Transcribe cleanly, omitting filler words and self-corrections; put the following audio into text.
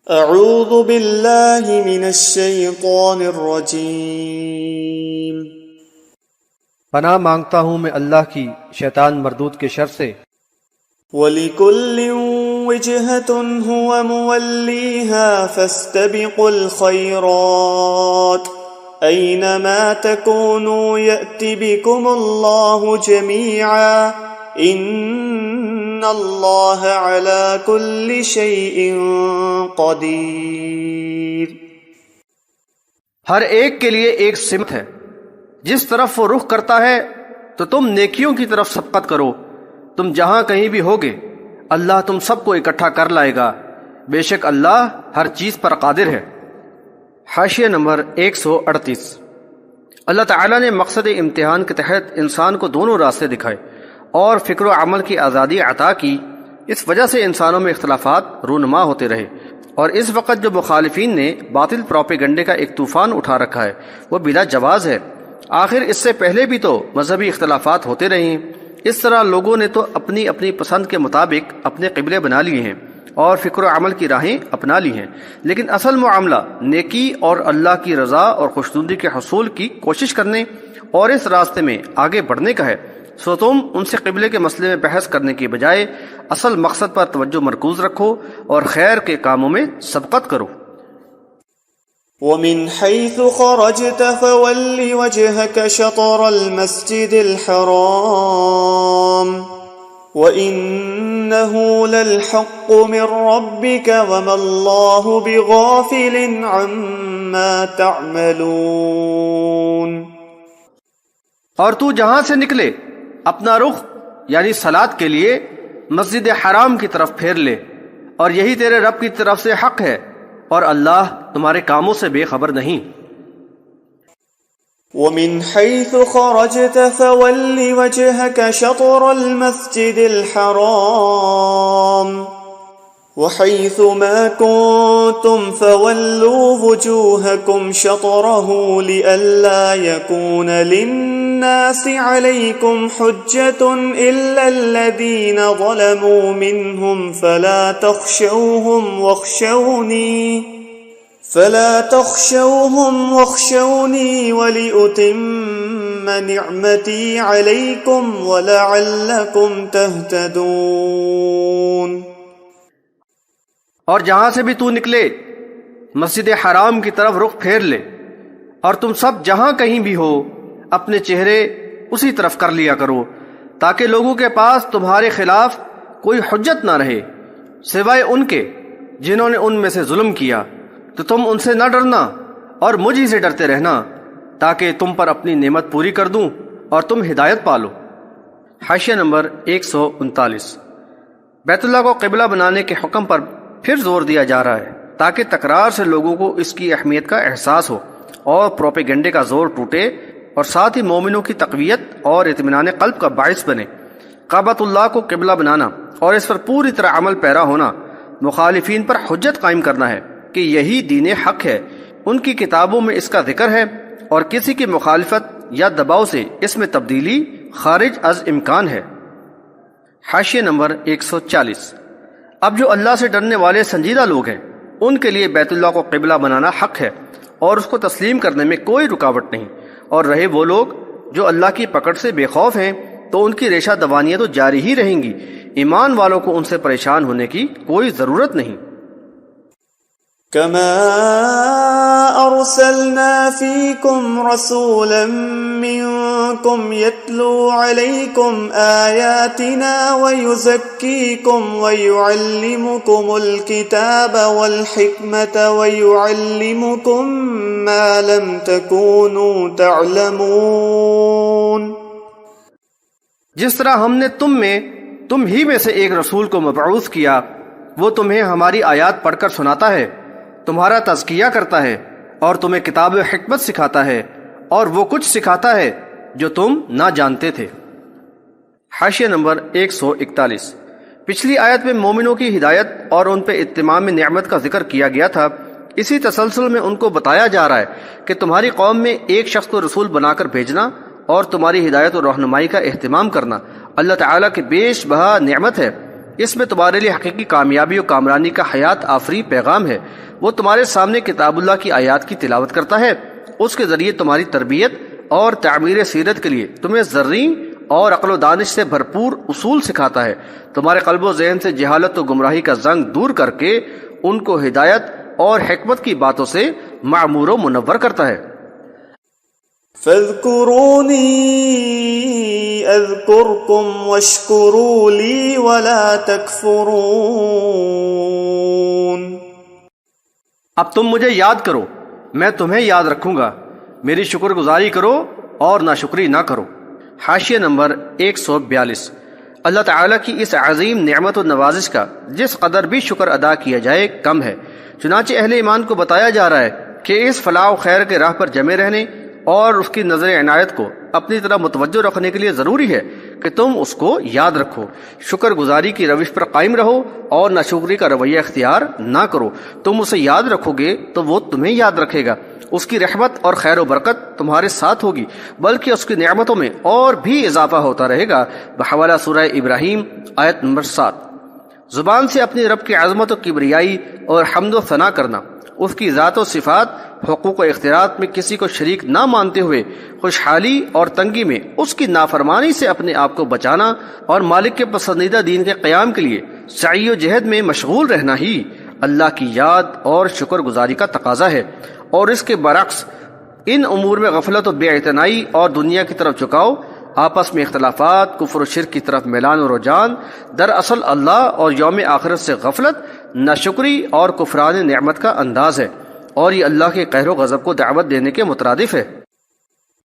اعوذ باللہ من الشیطان الرجیم، پناہ مانگتا ہوں میں اللہ کی شیطان مردود کے شر سے۔ وَلِكُلٍّ وِجْهَةٌ هُوَ مُوَلِّيهَا فَاسْتَبِقُوا الْخَيْرَاتِ أَيْنَمَا تَكُونُوا يَأْتِ بِكُمُ اللَّهُ جَمِيعًا إِنَّ اللَّهَ عَلَى كُلِّ شَيْءٍ قَدِيرٌ۔ ہر ایک کے لیے ایک سمت ہے، جس طرف وہ رخ کرتا ہے تو تم نیکیوں کی طرف سبقت کرو۔ تم جہاں کہیں بھی ہوگے اللہ تم سب کو اکٹھا کر لائے گا، بے شک اللہ ہر چیز پر قادر ہے۔ حاشیہ نمبر 138۔ اللہ تعالیٰ نے مقصد امتحان کے تحت انسان کو دونوں راستے دکھائے اور فکر و عمل کی آزادی عطا کی۔ اس وجہ سے انسانوں میں اختلافات رونما ہوتے رہے، اور اس وقت جو مخالفین نے باطل پروپیگنڈے کا ایک طوفان اٹھا رکھا ہے وہ بلا جواز ہے۔ آخر اس سے پہلے بھی تو مذہبی اختلافات ہوتے رہے ہیں۔ اس طرح لوگوں نے تو اپنی اپنی پسند کے مطابق اپنے قبلے بنا لیے ہیں اور فکر و عمل کی راہیں اپنا لی ہیں، لیکن اصل معاملہ نیکی اور اللہ کی رضا اور خوشنودی کے حصول کی کوشش کرنے اور اس راستے میں آگے بڑھنے کا ہے۔ سو تم ان سے قبلے کے مسئلے میں بحث کرنے کی بجائے اصل مقصد پر توجہ مرکوز رکھو اور خیر کے کاموں میں سبقت کرو۔ وَمِنْ حَيْثُ خَرَجْتَ فَوَلِّ وَجْهَكَ شَطْرَ الْمَسْجِدِ الْحَرَامِ وَإِنَّهُ لَلْحَقُّ مِنْ رَبِّكَ وَمَا اللَّهُ بِغَافِلٍ عَمَّا تَعْمَلُونَ۔ اور تو جہاں سے نکلے اپنا رخ یعنی صلاۃ کے لیے مسجد حرام کی طرف پھیر لے، اور یہی تیرے رب کی طرف سے حق ہے، اور اللہ تمہارے کاموں سے بے خبر نہیں۔ وَمِنْ حَيْثُ خَرَجْتَ فَوَلِّ وَجْهَكَ شَطْرَ الْمَسْجِدِ الْحَرَامِ وَحَيْثُ مَا كُنْتُمْ فَوَلُّوا وُجُوهَكُمْ شَطْرَهُ لِئَلَّا يَكُونَ لِلنَّاسِ عَلَيْكُمْ حُجَّةٌ إِلَّا الَّذِينَ ظَلَمُوا مِنْهُمْ فَلَا تَخْشَوْهُمْ وَاخْشَوْنِي وَلِأُتِمَّ نِعْمَتِي عَلَيْكُمْ وَلَعَلَّكُمْ تَهْتَدُونَ۔ اور جہاں سے بھی تو نکلے مسجد حرام کی طرف رخ پھیر لے، اور تم سب جہاں کہیں بھی ہو اپنے چہرے اسی طرف کر لیا کرو، تاکہ لوگوں کے پاس تمہارے خلاف کوئی حجت نہ رہے سوائے ان کے جنہوں نے ان میں سے ظلم کیا۔ تو تم ان سے نہ ڈرنا اور مجھ ہی سے ڈرتے رہنا، تاکہ تم پر اپنی نعمت پوری کر دوں اور تم ہدایت پالو۔ حاشیہ نمبر 139۔ بیت اللہ کو قبلہ بنانے کے حکم پر پھر زور دیا جا رہا ہے تاکہ تکرار سے لوگوں کو اس کی اہمیت کا احساس ہو اور پروپیگنڈے کا زور ٹوٹے، اور ساتھ ہی مومنوں کی تقویت اور اطمینان قلب کا باعث بنے۔ کعبۃ اللہ کو قبلہ بنانا اور اس پر پوری طرح عمل پیرا ہونا مخالفین پر حجت قائم کرنا ہے کہ یہی دین حق ہے۔ ان کی کتابوں میں اس کا ذکر ہے، اور کسی کی مخالفت یا دباؤ سے اس میں تبدیلی خارج از امکان ہے۔ حاشیہ نمبر 140۔ اب جو اللہ سے ڈرنے والے سنجیدہ لوگ ہیں ان کے لیے بیت اللہ کو قبلہ بنانا حق ہے، اور اس کو تسلیم کرنے میں کوئی رکاوٹ نہیں۔ اور رہے وہ لوگ جو اللہ کی پکڑ سے بے خوف ہیں تو ان کی ریشہ دوانیاں تو جاری ہی رہیں گی۔ ایمان والوں کو ان سے پریشان ہونے کی کوئی ضرورت نہیں۔ كما أرسلنا فيكم رسولا منكم يتلو عليكم آياتنا ويزكيكم ويعلمكم الكتاب والحكمة ويعلمكم ما لم تكونوا تعلمون۔ جس طرح ہم نے تم ہی میں سے ایک رسول کو مبعوث کیا، وہ تمہیں ہماری آیات پڑھ کر سناتا ہے، تمہارا تزکیہ کرتا ہے، اور تمہیں کتاب و حکمت سکھاتا ہے، اور وہ کچھ سکھاتا ہے جو تم نہ جانتے تھے۔ حاشیہ نمبر 141۔ پچھلی آیت میں مومنوں کی ہدایت اور ان پہ اتمام نعمت کا ذکر کیا گیا تھا۔ اسی تسلسل میں ان کو بتایا جا رہا ہے کہ تمہاری قوم میں ایک شخص کو رسول بنا کر بھیجنا اور تمہاری ہدایت اور رہنمائی کا اہتمام کرنا اللہ تعالیٰ کی بیش بہا نعمت ہے، اس میں تمہارے لیے حقیقی کامیابی و کامرانی کا حیات آفری پیغام ہے۔ وہ تمہارے سامنے کتاب اللہ کی آیات کی تلاوت کرتا ہے، اس کے ذریعے تمہاری تربیت اور تعمیر سیرت کے لیے تمہیں زرعی اور عقل و دانش سے بھرپور اصول سکھاتا ہے، تمہارے قلب و ذہن سے جہالت و گمراہی کا زنگ دور کر کے ان کو ہدایت اور حکمت کی باتوں سے معمور و منور کرتا ہے۔ فاذکرونی اذکرکم واشکروا لی ولا تکفرون۔ اب تم مجھے یاد کرو، میں تمہیں یاد رکھوں گا، میری شکر گزاری کرو اور ناشکری نہ کرو۔ حاشیہ نمبر 142۔ اللہ تعالیٰ کی اس عظیم نعمت و نوازش کا جس قدر بھی شکر ادا کیا جائے کم ہے۔ چنانچہ اہل ایمان کو بتایا جا رہا ہے کہ اس فلاح و خیر کے راہ پر جمے رہنے اور اس کی نظر عنایت کو اپنی طرح متوجہ رکھنے کے لیے ضروری ہے کہ تم اس کو یاد رکھو، شکر گزاری کی روش پر قائم رہو اور ناشکری کا رویہ اختیار نہ کرو۔ تم اسے یاد رکھو گے تو وہ تمہیں یاد رکھے گا، اس کی رحمت اور خیر و برکت تمہارے ساتھ ہوگی، بلکہ اس کی نعمتوں میں اور بھی اضافہ ہوتا رہے گا۔ بحوالہ سورہ ابراہیم آیت نمبر 7۔ زبان سے اپنی رب کی عظمت و کبریائی اور حمد و ثنا کرنا، اس کی ذات و صفات، حقوق و اختیارات میں کسی کو شریک نہ مانتے ہوئے خوشحالی اور تنگی میں اس کی نافرمانی سے اپنے آپ کو بچانا اور مالک کے پسندیدہ دین کے قیام کے لیے سعی و جہد میں مشغول رہنا ہی اللہ کی یاد اور شکر گزاری کا تقاضا ہے، اور اس کے برعکس ان امور میں غفلت و بے اعتنائی اور دنیا کی طرف جھکاؤ، آپس میں اختلافات، کفر و شرک کی طرف میلان و رجحان، دراصل اللہ اور یوم آخرت سے غفلت، ناشکری اور کفران نعمت کا انداز ہے، اور یہ اللہ کے قہر و غضب کو دعوت دینے کے مترادف ہے۔